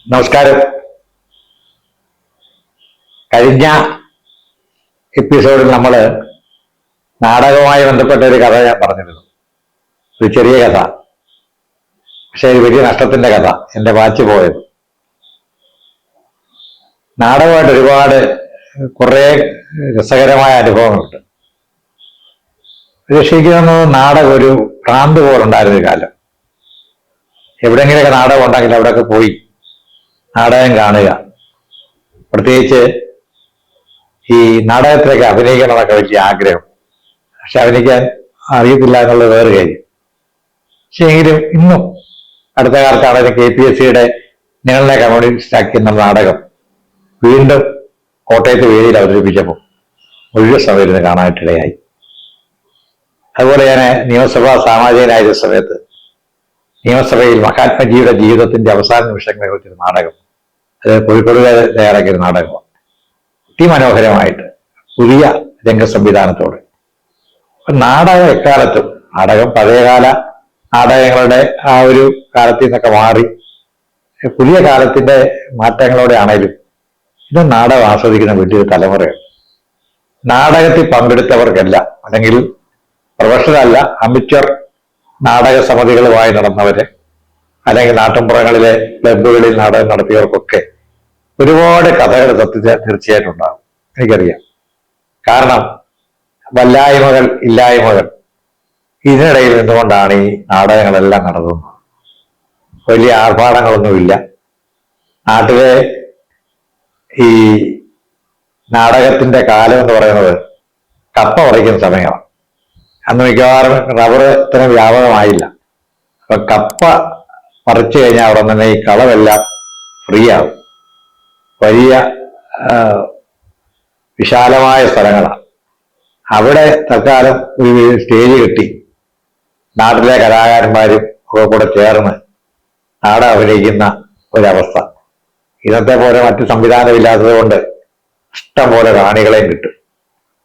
നമസ്കാരം. കഴിഞ്ഞ എപ്പിസോഡിൽ നമ്മൾ നാടകവുമായി ബന്ധപ്പെട്ട ഒരു കഥ ഞാൻ പറഞ്ഞിരുന്നു. ഒരു ചെറിയ കഥ, പക്ഷെ ഒരു വലിയ നഷ്ടത്തിന്റെ കഥ, എന്റെ വാച്ച് പോയത്. നാടകമായിട്ട് ഒരുപാട് കുറെ രസകരമായ അനുഭവങ്ങളുണ്ട്. രക്ഷിക്കുന്നത് നാടകം ഒരു ഭ്രാന്ത് പോലുണ്ടായിരുന്ന കാലം. എവിടെയെങ്കിലൊക്കെ നാടകം ഉണ്ടെങ്കിൽ അവിടെയൊക്കെ പോയി നാടകം കാണുക. പ്രത്യേകിച്ച് ഈ നാടകത്തിലൊക്കെ അഭിനയിക്കണമെന്നൊക്കെ വലിയ ആഗ്രഹം, പക്ഷെ അഭിനയിക്കാൻ അറിയത്തില്ല എന്നുള്ളത് വേറെ കാര്യം. പക്ഷെ എങ്കിലും ഇന്നും അടുത്ത കാലത്താണ് KPSC-യുടെ നിങ്ങളെ കമ്മ്യൂണിസ്റ്റ് ആക്കി എന്ന നാടകം വീണ്ടും കോട്ടയത്ത് വേദിയിൽ അവതരിപ്പിച്ചപ്പോൾ മുഴുവൻ സമയം ഇരുന്ന് കാണാനായിട്ടിടയായി. അതുപോലെ ഞാൻ നിയമസഭാ സാമാജികനായ സമയത്ത് നിയമസഭയിൽ മഹാത്മജിയുടെ ജീവിതത്തിന്റെ അവസാന നിമിഷങ്ങളെ കുറിച്ചൊരു നാടകം, അത് കോഴിക്കോട് തയ്യാറാക്കിയൊരു നാടകമാണ്. അതിമനോഹരമായിട്ട് പുതിയ രംഗസംവിധാനത്തോടെ. നാടകം എക്കാലത്തും, നാടകം പഴയകാല നാടകങ്ങളുടെ ആ ഒരു കാലത്തിൽ നിന്നൊക്കെ മാറി പുതിയ കാലത്തിന്റെ മാറ്റങ്ങളോടെ ആണേലും ഇത് നാടകം ആസ്വദിക്കുന്ന വലിയൊരു തലമുറയാണ്. നാടകത്തിൽ പങ്കെടുത്തവർക്കല്ല, അല്ലെങ്കിൽ പ്രൊഫഷണൽ അല്ല, അമിച്ചർ നാടക സമിതികളുമായി നടന്നവര്, അല്ലെങ്കിൽ നാട്ടിൻപുറങ്ങളിലെ ക്ലബുകളിൽ നാടകം നടത്തിയവർക്കൊക്കെ ഒരുപാട് കഥകൾ തീർച്ചയായിട്ടും ഉണ്ടാകും, എനിക്കറിയാം. കാരണം വല്ലായ്മകൾ, ഇല്ലായ്മകൾ, ഇതിനിടയിൽ നിന്നുകൊണ്ടാണ് ഈ നാടകങ്ങളെല്ലാം നടന്നത്. വലിയ ആർഭാടങ്ങളൊന്നുമില്ല. നാട്ടിലെ ഈ നാടകത്തിന്റെ കാലം എന്ന് പറയുന്നത് കപ്പ പറിക്കുന്ന സമയമാണ്. അന്ന് മിക്കവാറും റബ്ബർ ഇത്രയും വ്യാപകമായില്ല. അപ്പൊ കപ്പ പറിച്ചു കഴിഞ്ഞാൽ അവിടെ തന്നെ ഈ കളവെല്ലാം ഫ്രീ ആവും. വലിയ വിശാലമായ സ്ഥലങ്ങളാണ്. അവിടെ തൽക്കാലം ഒരു സ്റ്റേജ് കെട്ടി നാട്ടിലെ കലാകാരന്മാരും ഒക്കെ കൂടെ ചേർന്ന് നാടകം അഭിനയിക്കുന്ന ഒരവസ്ഥ. ഇന്നത്തെ പോലെ മറ്റ് സംവിധാനമില്ലാത്തത് കൊണ്ട് ഇഷ്ടം പോലെ കാണികളെയും കിട്ടും.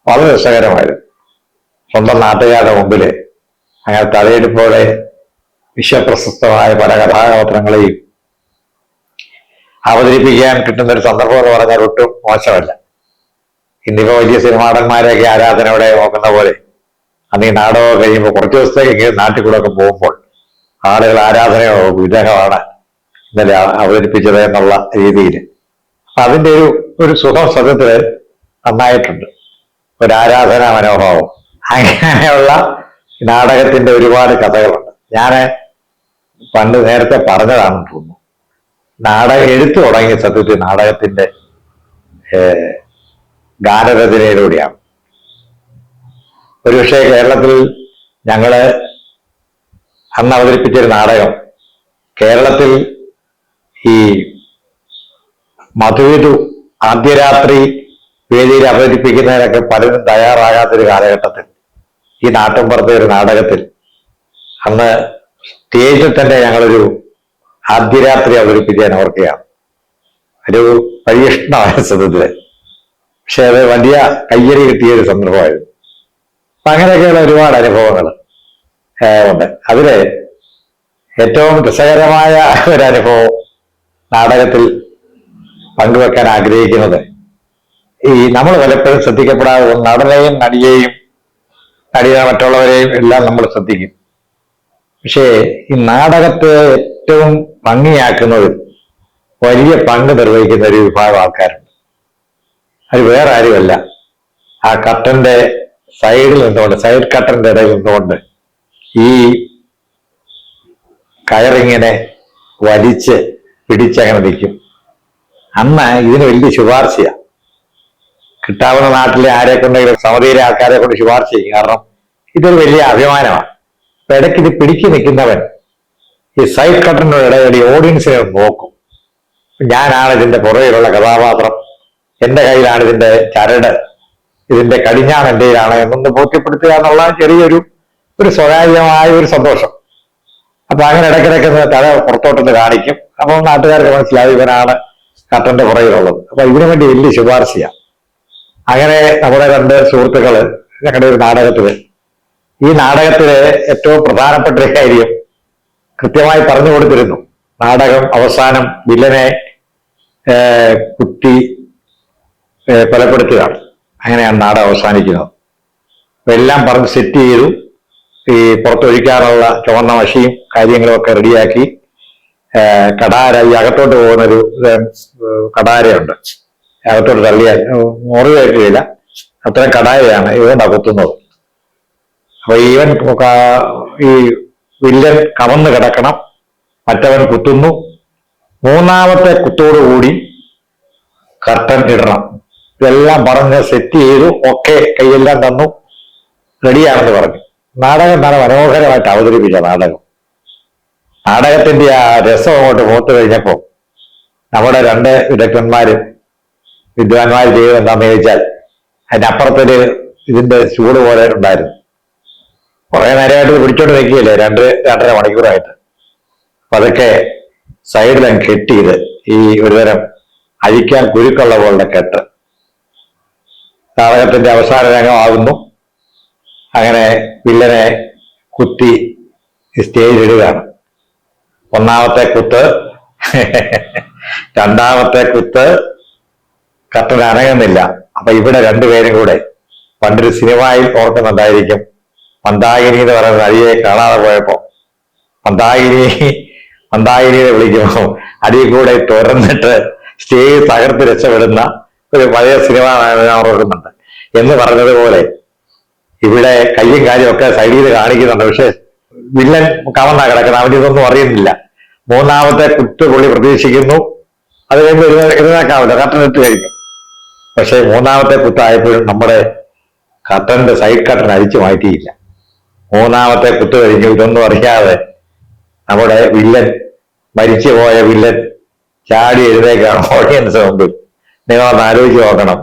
വളരെ രസകരമായിരുന്നു. സ്വന്തം നാട്ടുകാരുടെ മുമ്പില് അങ്ങനെ തലയെടുപ്പോടെ വിശ്വപ്രശസ്തമായ പല കഥാപാത്രങ്ങളെയും അവതരിപ്പിക്കാൻ കിട്ടുന്ന ഒരു സന്ദർഭം എന്ന് പറഞ്ഞാൽ ഒട്ടും മോശമല്ല. ഇന്നിപ്പോ വലിയ സിനിമാടന്മാരെയൊക്കെ ആരാധനയോടെ നോക്കുന്ന പോലെ അന്ന് ഈ നാടകം കഴിയുമ്പോൾ കുറച്ച് ദിവസത്തേക്ക് നാട്ടിൽ കൂടെ ഒക്കെ പോകുമ്പോൾ ആളുകൾ ആരാധനയോ വിദേഹമാണ് ഇന്നലെ അവതരിപ്പിച്ചത് എന്നുള്ള രീതിയിൽ അതിന്റെ ഒരു സുഖം സത്യത്തില് നന്നായിട്ടുണ്ട്. ഒരു ആരാധനാ മനോഭാവം. അങ്ങനെയുള്ള നാടകത്തിന്റെ ഒരുപാട് കഥകളുണ്ട്. ഞാൻ പണ്ട് നേരത്തെ പറഞ്ഞതാണെന്ന് തോന്നുന്നു. നാടകം എഴുത്തു തുടങ്ങിയ സത്യത്തിൽ നാടകത്തിന്റെ ഗാനരചനയിലൂടെയാണ്. ഒരുപക്ഷെ കേരളത്തിൽ ഞങ്ങള് അന്ന് അവതരിപ്പിച്ചൊരു നാടകം കേരളത്തിൽ ഈ മധുവിധു ആദ്യരാത്രി വേദിയിൽ അവതരിപ്പിക്കുന്നതിനൊക്കെ പലരും തയ്യാറാകാത്തൊരു കാലഘട്ടത്തിൽ ഈ നാട്ടിൻപുറത്തെ ഒരു നാടകത്തിൽ അന്ന് സ്റ്റേജിൽ തന്നെ ഞങ്ങളൊരു ആദ്യരാത്രി അവതരിപ്പിക്കാൻ ഓർക്കുകയാണ്. ഒരു പരീക്ഷണമായ സത്യത്തില്, പക്ഷെ അത് വലിയ കയ്യടി കിട്ടിയൊരു സന്ദർഭമായിരുന്നു. അപ്പൊ അങ്ങനെയൊക്കെയുള്ള ഒരുപാട് അനുഭവങ്ങൾ ഉണ്ട്. അതില് ഏറ്റവും രസകരമായ ഒരനുഭവം നാടകത്തിൽ പങ്കുവെക്കാൻ ആഗ്രഹിക്കുന്നത്, ഈ നമ്മൾ പലപ്പോഴും ശ്രദ്ധിക്കപ്പെടാതെ നടനെയും നടിയെയും മറ്റുള്ളവരെയും എല്ലാം നമ്മൾ ശ്രദ്ധിക്കും. പക്ഷേ ഈ നാടകത്തെ ഏറ്റവും ഭംഗിയാക്കുന്നതിൽ വലിയ പങ്ക് നിർവഹിക്കുന്ന ഒരു വിഭാഗം ആൾക്കാരുണ്ട്. അത് വേറെ ആരുമല്ല, ആ കർട്ടന്റെ സൈഡിൽ നിന്നുകൊണ്ട്, സൈഡ് കർട്ടന്റെ ഇടയിൽ നിന്നുകൊണ്ട് ഈ കയറിങ്ങനെ വലിച്ച് പിടിച്ചങ്ങനെ നിൽക്കും. അന്ന് ഇതിന് വലിയ ശുപാർശയാണ്. കിട്ടാവുന്ന നാട്ടിലെ ആരെ കൊണ്ടെങ്കിലും സമിതിയിലെ ആൾക്കാരെ കൊണ്ട് ശുപാർശ ചെയ്യും. കാരണം ഇതൊരു വലിയ അഭിമാനമാണ്. അപ്പൊ ഇടയ്ക്ക് ഇത് പിടിച്ചു നിൽക്കുന്നവൻ ഈ സൈഡ് കട്ടറിന്റെ ഇടയിൽ ഓഡിയൻസിനെ നോക്കും. ഞാനാണ് ഇതിന്റെ പുറകിലുള്ള കഥാപാത്രം, എന്റെ കയ്യിലാണ് ഇതിന്റെ ചരട്, ഇതിന്റെ കടിഞ്ഞാൺ എന്റെയിലാണ് എന്നൊന്ന് ബോധ്യപ്പെടുത്തുക എന്നുള്ള ചെറിയൊരു സ്വകാര്യമായ ഒരു സന്തോഷം. അപ്പൊ അങ്ങനെ ഇടയ്ക്കിടയ്ക്ക് തല പുറത്തോട്ടൊന്ന് കാണിക്കും. അപ്പോൾ നാട്ടുകാർക്ക് മനസ്സിലാവും ഇവനാണ് കട്ടന്റെ പുറകിലുള്ളത്. അപ്പൊ ഇതിനു വേണ്ടി വലിയ ശുപാർശയാണ്. അങ്ങനെ നമ്മുടെ രണ്ട് സുഹൃത്തുക്കള് ഞങ്ങളുടെ ഒരു നാടകത്തില്, ഈ നാടകത്തില് ഏറ്റവും പ്രധാനപ്പെട്ട ഒരു കാര്യം കൃത്യമായി പറഞ്ഞു കൊടുത്തിരുന്നു. നാടകം അവസാനം വില്ലനെ കുത്തി കൊലപ്പെടുത്തുകയാണ്. അങ്ങനെയാണ് നാടകം അവസാനിക്കുന്നത്. അപ്പൊ എല്ലാം പറഞ്ഞ് സെറ്റ് ചെയ്തു. ഈ പുറത്തൊഴിക്കാനുള്ള ചുവന്ന മഷിയും കാര്യങ്ങളും ഒക്കെ റെഡിയാക്കി കടാര, ഈ അകത്തോട്ട് പോകുന്നൊരു കടാരയുണ്ട്, അകത്തോട്ട് തള്ളിയാൽ മുറിവേൽക്കുകയില്ല, അത്രയും കടാരയാണ് ഇതുകൊണ്ടാണ് കുത്തുന്നത്. അപ്പൊ ഈവൻ ഈ വില്ലൻ കമന്ന് കിടക്കണം, മറ്റവൻ കുത്തുന്നു. മൂന്നാമത്തെ കുത്തോടുകൂടി കർട്ടൻ ഇടണം. ഇതെല്ലാം പറഞ്ഞ് സെറ്റ് ചെയ്തു. ഒക്കെ കൈയെല്ലാം തന്നു, റെഡിയാണെന്ന് പറഞ്ഞു. നാടകം നല്ല മനോഹരമായിട്ട് അവതരിപ്പിച്ച നാടകത്തിന്റെ ആ രസം അങ്ങോട്ട് മൂത്ത് കഴിഞ്ഞപ്പോ നമ്മുടെ രണ്ട് വിദഗ്ധന്മാരും വിദ്വാൻമാർ ചെയ്തത് എന്താണെന്ന് ചോദിച്ചാൽ, അതിനപ്പുറത്തൊരു ഇതിന്റെ ചൂട് പോലെ ഉണ്ടായിരുന്നു. കുറെ നേരമായിട്ട് പിടിച്ചോണ്ട് നിൽക്കുകയല്ലേ, 2-2.5 മണിക്കൂറായിട്ട്. അപ്പൊ അതൊക്കെ സൈഡിലങ്ങ് കെട്ടിയത് ഈ ഒരുതരം അഴിക്കാൻ കുരുക്കുള്ള പോലുള്ള കെട്ട്. നാടകത്തിന്റെ അവസാന രംഗമാകുന്നു. അങ്ങനെ വില്ലനെ കുത്തി സ്റ്റേജിലിടുകയാണ്. ഒന്നാമത്തെ കുത്ത്, രണ്ടാമത്തെ കുത്ത്, കർട്ടൻ അനങ്ങുന്നില്ല. അപ്പൊ ഇവിടെ രണ്ടുപേരും കൂടെ പണ്ടൊരു സിനിമയിൽ ഓർക്കുന്നുണ്ടായിരിക്കും, മന്ദാകിനി എന്ന് പറയുന്ന നടിയെ കാണാതെ പോയപ്പോ മന്ദാകിനിയെ വിളിക്കുമ്പോ അടിയിൽ കൂടെ തുറന്നിട്ട് സ്റ്റേജ് തകർത്ത് രക്ഷപ്പെടുന്ന ഒരു പഴയ സിനിമ ഞാൻ ഓർക്കുന്നുണ്ട്. എന്ന് പറഞ്ഞതുപോലെ ഇവിടെ കയ്യും കാര്യം ഒക്കെ സൈഡിൽ നിന്ന് കാണിക്കുന്നുണ്ട്. പക്ഷെ വില്ലൻ കവന്നാ കിടക്കുന്നത്, അവനിതൊന്നും അറിയുന്നില്ല. മൂന്നാമത്തെ കുത്ത് പുള്ളി പ്രതീക്ഷിക്കുന്നു, അത് കഴിഞ്ഞ് എഴുന്നേക്കാവില്ല, കർട്ടൻ ഇട്ട് കഴിഞ്ഞു. പക്ഷെ മൂന്നാമത്തെ കുത്തായപ്പോഴും നമ്മുടെ കർട്ടന്റെ സൈഡ് കർട്ടൻ അഴിച്ചു മാറ്റിയില്ല. മൂന്നാമത്തെ കുത്ത് കഴിഞ്ഞു. ഇതൊന്നും അറിയാതെ നമ്മുടെ വില്ലൻ, മരിച്ചുപോയ വില്ലൻ ചാടി എഴുന്നേക്കാണ് ഓഡിയൻസ് മുമ്പിൽ. നിങ്ങളൊന്ന് ആലോചിച്ച് നോക്കണം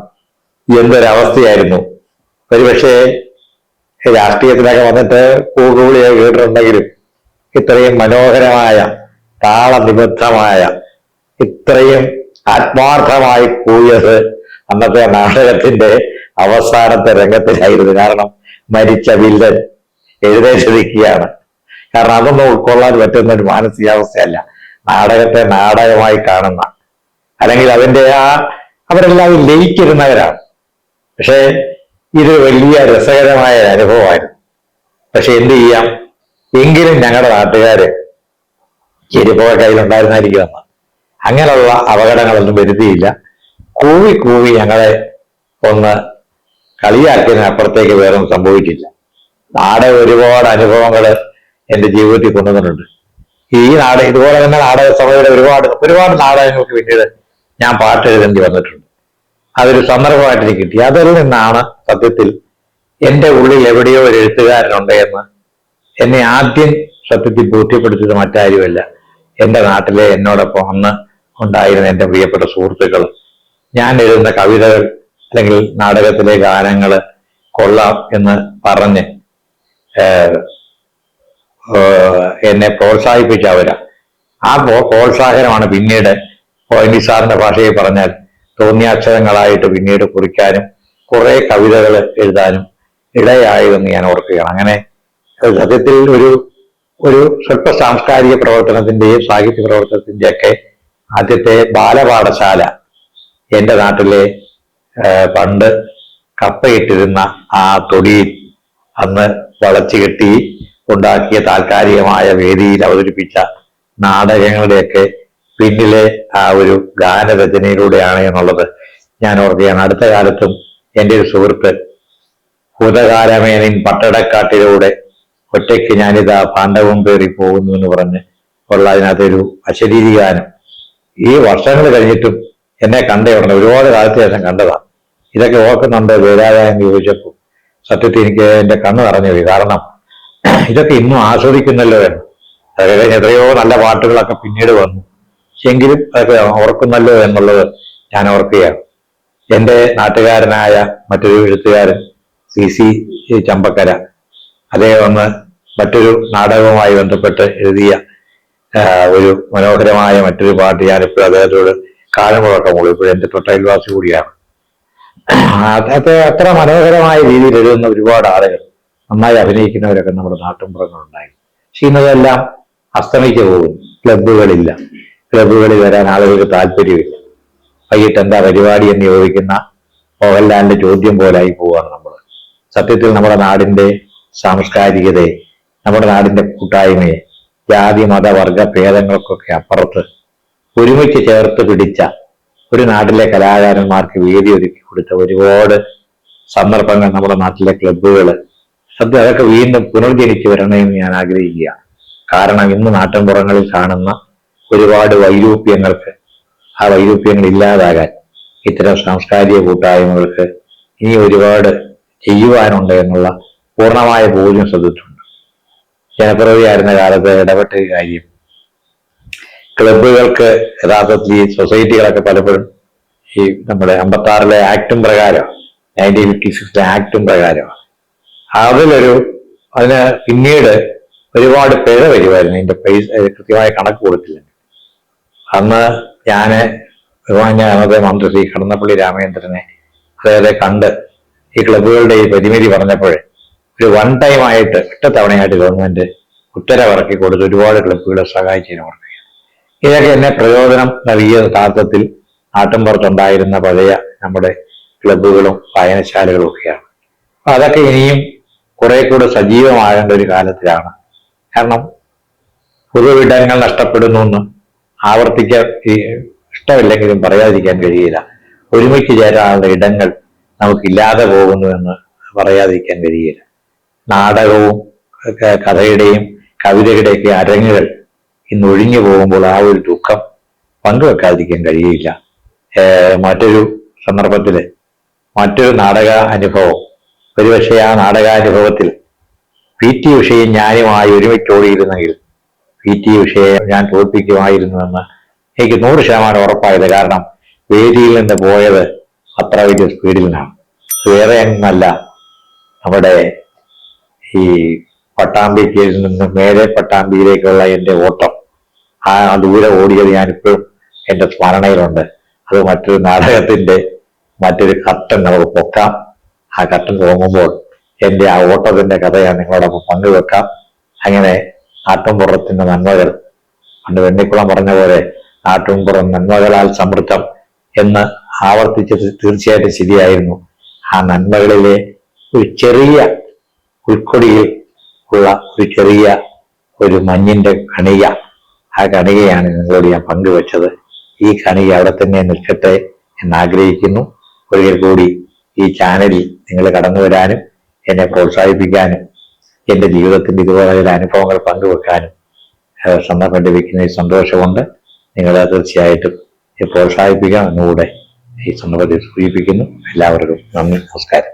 എന്തൊരവസ്ഥയായിരുന്നു. ഒരുപക്ഷെ രാഷ്ട്രീയത്തിലൊക്കെ വന്നിട്ട് കൂകുവിളിയെ കേട്ടിട്ടുണ്ടെങ്കിലും ഇത്രയും മനോഹരമായ, താളനിബദ്ധമായ, ഇത്രയും ആത്മാർത്ഥമായി കൂടിയത് അന്നത്തെ നാടകത്തിന്റെ അവസാനത്തെ രംഗത്തിലായിരുന്നു. കാരണം മരിച്ച വില്ലൻ എഴുന്നേറ്റിരിക്കുകയാണ്. കാരണം അതൊന്നും ഉൾക്കൊള്ളാൻ പറ്റുന്ന ഒരു മാനസികാവസ്ഥയല്ല നാടകത്തെ നാടകമായി കാണുന്ന, അല്ലെങ്കിൽ അതിന്റെ അവരെല്ലാവരും ലയിച്ചിരുന്നവരാണ്. പക്ഷേ ഇത് വലിയ രസകരമായ അനുഭവമായിരുന്നു. പക്ഷെ എന്ത് ചെയ്യാം, എങ്കിലും ഞങ്ങളുടെ നാട്ടുകാര് ചെരുപ്പൊക്കെ കയ്യിലുണ്ടായിരുന്നായിരിക്കുമെന്ന് അങ്ങനെയുള്ള അപകടങ്ങളൊന്നും വരുത്തിയില്ല. കൂവി കൂവി ഞങ്ങളെ ഒന്ന് കളിയാക്കിയതിന് അപ്പുറത്തേക്ക് വേറൊന്നും സംഭവിച്ചില്ല. നാടകം ഒരുപാട് അനുഭവങ്ങൾ എന്റെ ജീവിതത്തിൽ കൊണ്ടുവന്നിട്ടുണ്ട്. ഈ ഇതുപോലെ തന്നെ നാടക സഭയുടെ ഒരുപാട് നാടകങ്ങൾക്ക് പിന്നീട് ഞാൻ പാട്ട് എഴുതേണ്ടി വന്നിട്ടുണ്ട്. അതൊരു സന്ദർഭമായിട്ട് എനിക്ക് കിട്ടി. അതിൽ നിന്നാണ് സത്യത്തിൽ എന്റെ ഉള്ളിൽ എവിടെയോ ഒരു എഴുത്തുകാരനുണ്ട് എന്ന് എന്നെ ആദ്യം സത്യത്തിൽ ബോധ്യപ്പെടുത്തിയത് മറ്റാരുമല്ല, എന്റെ നാട്ടിലെ എന്നോടൊപ്പം അന്ന് ഉണ്ടായിരുന്ന എന്റെ പ്രിയപ്പെട്ട സുഹൃത്തുക്കൾ. ഞാൻ എഴുതുന്ന കവിതകൾ അല്ലെങ്കിൽ നാടകത്തിലെ ഗാനങ്ങൾ കൊള്ളാം എന്ന് പറഞ്ഞ് എന്നെ പ്രോത്സാഹിപ്പിച്ച അവരാ. ആ പ്രോത്സാഹനമാണ് പിന്നീട് പോയിന്റ് സാറിന്റെ ഭാഷയിൽ പറഞ്ഞാൽ തോന്നിയാക്ഷരങ്ങളായിട്ട് പിന്നീട് കുറിക്കാനും കുറെ കവിതകൾ എഴുതാനും ഇടയായതെന്ന് ഞാൻ ഓർക്കുകയാണ്. അങ്ങനെ സത്യത്തിൽ ഒരു സ്വല്പ സാംസ്കാരിക പ്രവർത്തനത്തിന്റെയും സാഹിത്യ പ്രവർത്തനത്തിന്റെയും ഒക്കെ ആദ്യത്തെ ബാലപാഠശാല എന്റെ നാട്ടിലെ പണ്ട് കപ്പയിട്ടിരുന്ന ആ തൊടിയിൽ അന്ന് വളച്ചു കെട്ടി ഉണ്ടാക്കിയ താൽക്കാലികമായ വേദിയിൽ അവതരിപ്പിച്ച നാടകങ്ങളുടെയൊക്കെ പിന്നിലെ ആ ഒരു ഗാനരചനയിലൂടെയാണ് എന്നുള്ളത് ഞാൻ ഓർക്കുകയാണ്. അടുത്ത കാലത്തും എൻ്റെ ഒരു സുഹൃത്ത് ഭൂതകാലമേനിൻ പട്ടടക്കാട്ടിലൂടെ ഒറ്റയ്ക്ക് ഞാനിതാ പാണ്ഡവം പേറി പോകുന്നു എന്ന് പറഞ്ഞ് ഉള്ള അതിനകത്തൊരു അശരീരി ഗാനം ഈ വർഷങ്ങൾ കഴിഞ്ഞിട്ടും എന്നെ കണ്ടയുടനെ ഒരുപാട് കാലത്ത് ശേഷം കണ്ടതാണ്. ഇതൊക്കെ ഓർക്കുന്നുണ്ട് വേലാതായെന്ന് ചോദിച്ചപ്പോൾ സത്യത്തിൽ എനിക്ക് എൻ്റെ കണ്ണ് നിറഞ്ഞു പോയി. കാരണം ഇതൊക്കെ ഇന്നും ആസ്വദിക്കുന്നല്ലോ എന്ന്. അതൊക്കെ എത്രയോ നല്ല പാട്ടുകളൊക്കെ പിന്നീട് വന്നു, എങ്കിലും അതൊക്കെ ഓർക്കുന്നല്ലോ എന്നുള്ളത് ഞാൻ ഓർക്കുകയാണ്. എൻ്റെ നാട്ടുകാരനായ മറ്റൊരു എഴുത്തുകാരൻ CC ചമ്പക്കര, അദ്ദേഹം ഒന്ന് മറ്റൊരു നാടകവുമായി ബന്ധപ്പെട്ട് എഴുതിയ ഒരു മനോഹരമായ മറ്റൊരു പാട്ട് ഞാനിപ്പോൾ അദ്ദേഹത്തോട് കാലമുഴക്കം മുള്ളൂ. ഇപ്പോഴും എൻ്റെ തൊട്ടയൽവാസി കൂടിയാണ്. അദ്ദേഹത്തെ അത്ര മനോഹരമായ രീതിയിൽ എഴുതുന്ന ഒരുപാട് ആളുകൾ, നന്നായി അഭിനയിക്കുന്നവരൊക്കെ നമ്മുടെ നാട്ടിൻപുറങ്ങളുണ്ടായി. പക്ഷെ ഇന്നതെല്ലാം അസ്തമിച്ചു പോകുന്നു. ക്ലബ്ബുകളില്ല, ക്ലബ്ബുകളിൽ വരാൻ ആളുകൾക്ക് താല്പര്യമില്ല. വൈകിട്ട് എന്താ പരിപാടി എന്ന് ചോദിക്കുന്ന മോഹൻലാലിന്റെ ചോദ്യം പോലായി പോവുകയാണ് നമ്മൾ. സത്യത്തിൽ നമ്മുടെ നാടിന്റെ സാംസ്കാരികതയെ, നമ്മുടെ നാടിന്റെ കൂട്ടായ്മയെ, ജാതി മത വർഗ ഭേദങ്ങൾക്കൊക്കെ അപ്പുറത്ത് ഒരുമിച്ച് ചേർത്ത് പിടിച്ച ഒരു നാട്ടിലെ കലാകാരന്മാർക്ക് വേദി ഒരുക്കി കൊടുത്ത ഒരുപാട് സന്ദർഭങ്ങൾ നമ്മുടെ നാട്ടിലെ ക്ലബ്ബുകൾ, സത്യം അതൊക്കെ വീണ്ടും പുനർജനിച്ചു വരണമെന്ന് ഞാൻ ആഗ്രഹിക്കുകയാണ്. കാരണം ഇന്ന് നാട്ടിൻപുറങ്ങളിൽ കാണുന്ന ഒരുപാട് വൈരൂപ്യങ്ങൾക്ക്, ആ വൈരൂപ്യങ്ങൾ ഇല്ലാതാകാൻ ഇത്തരം സാംസ്കാരിക കൂട്ടായ്മകൾക്ക് ഇനി ഒരുപാട് ചെയ്യുവാനുണ്ട് എന്നുള്ള പൂർണ്ണമായ ബോധ്യം ശ്രദ്ധിച്ചിട്ടുണ്ട്. ജനപ്രതിയായിരുന്ന കാലത്ത് ഇടപെട്ട കാര്യം, ക്ലബുകൾക്ക് യഥാർത്ഥത്തിൽ ഈ സൊസൈറ്റികളൊക്കെ പലപ്പോഴും ഈ നമ്മുടെ 56 ആക്ടും പ്രകാരം, 1956 ആക്ടും പ്രകാരം അതിന് പിന്നീട് ഒരുപാട് പിഴ വരുമായിരുന്നു. ഇതിന്റെ പൈസ കൃത്യമായ കണക്ക് കൊടുത്തില്ല. അന്ന് അന്നത്തെ മന്ത്രി ശ്രീ കടന്നപ്പള്ളി രാമചന്ദ്രനെ അദ്ദേഹത്തെ കണ്ട് ഈ ക്ലബുകളുടെ ഈ പരിമിതി പറഞ്ഞപ്പോൾ ഒരു വൺ ടൈം ആയിട്ട് ഒറ്റത്തവണയായിട്ട് ഗവൺമെന്റ് ഉത്തരവിറക്കി കൊടുത്ത് ഒരുപാട് ക്ലബുകളെ സഹായിച്ചതിന് ഓർക്കുക. ഇതൊക്കെ എന്നെ പ്രയോജനം നൽകിയ യഥാർത്ഥത്തിൽ നാട്ടിൻപുറത്തുണ്ടായിരുന്ന പഴയ നമ്മുടെ ക്ലബുകളും വായനശാലകളും ഒക്കെയാണ്. അപ്പൊ അതൊക്കെ ഇനിയും കുറെ കൂടെ സജീവമാകേണ്ട ഒരു കാലത്തിലാണ്. കാരണം പൊതുവിടങ്ങൾ നഷ്ടപ്പെടുന്നു എന്ന് ആവർത്തിക്കാൻ ഇഷ്ടമില്ലെങ്കിലും പറയാതിരിക്കാൻ കഴിയില്ല. ഒരുമിച്ച് ചേരാനുള്ള ഇടങ്ങൾ നമുക്കില്ലാതെ പോകുന്നു എന്ന് പറയാതിരിക്കാൻ കഴിയില്ല. നാടകവും കഥയുടെയും കവിതയുടെയൊക്കെ അരങ്ങുകൾ ഇന്ന് ഒഴിഞ്ഞു പോകുമ്പോൾ ആ ഒരു ദുഃഖം പങ്കുവെക്കാതിരിക്കാൻ കഴിയില്ല. മറ്റൊരു സന്ദർഭത്തില് മറ്റൊരു നാടക അനുഭവം, ഒരുപക്ഷെ ആ നാടകാനുഭവത്തിൽ PT ഉഷയും ഞാനുമായി ഒരുമിച്ച് ഓടിയിരുന്നെങ്കിൽ PT ഉഷയെ ഞാൻ തോൽപ്പിക്കുമായിരുന്നുവെന്ന് എനിക്ക് 100% ഉറപ്പായത്. കാരണം വേദിയിൽ നിന്ന് പോയത് അത്ര വലിയ സ്പീഡിൽ നിന്നാണ്. വേറെ ഒന്നല്ല, നമ്മുടെ ഈ പട്ടാമ്പിക്ക് നിന്ന് മേലെ പട്ടാമ്പിയിലേക്കുള്ള എൻ്റെ ഓട്ടം, ആ ദൂരെ ഓടിയത് ഞാനിപ്പോഴും എൻ്റെ സ്മരണയിലുണ്ട്. അത് മറ്റൊരു നാടകത്തിന്റെ മറ്റൊരു കർട്ടൻ നമുക്ക് പൊക്കാം. ആ കർട്ടൻ പോകുമ്പോൾ എൻ്റെ ആ ഓട്ടത്തിന്റെ കഥ ഞാൻ നിങ്ങളോടൊപ്പം പങ്കുവെക്കാം. അങ്ങനെ നാട്ടിൻപുറത്തിന്റെ നന്മകൾ, പണ്ട് വെണ്ണിക്കുളം പറഞ്ഞ പോലെ നാട്ടിൻപുറം നന്മകളാൽ സമൃദ്ധം എന്ന് ആവർത്തിച്ചത് തീർച്ചയായിട്ടും ശരിയായിരുന്നു. ആ നന്മകളിലെ ഒരു ചെറിയ ഉൾക്കൊടിയിൽ ഉള്ള ഒരു മഞ്ഞിന്റെ കണിക, ആ കണികയാണ് നിങ്ങളോട് ഞാൻ പങ്കുവെച്ചത്. ഈ കണിക അവിടെ തന്നെ നിൽക്കട്ടെ എന്നാഗ്രഹിക്കുന്നു. ഒരിക്കൽ കൂടി ഈ ചാനലിൽ നിങ്ങൾ കടന്നു വരാനും എന്നെ പ്രോത്സാഹിപ്പിക്കാനും എൻ്റെ ജീവിതത്തിന്റെ ഇതുപോലെ അനുഭവങ്ങൾ പങ്കുവെക്കാനും സന്ദർഭം ലഭിക്കുന്നതിൽ സന്തോഷമുണ്ട്. നിങ്ങളെ തീർച്ചയായിട്ടും പ്രോത്സാഹിപ്പിക്കാം എന്നുകൂടെ ഈ സന്ദർഭത്തിൽ സൂചിപ്പിക്കുന്നു. എല്ലാവർക്കും നന്ദി, നമസ്കാരം.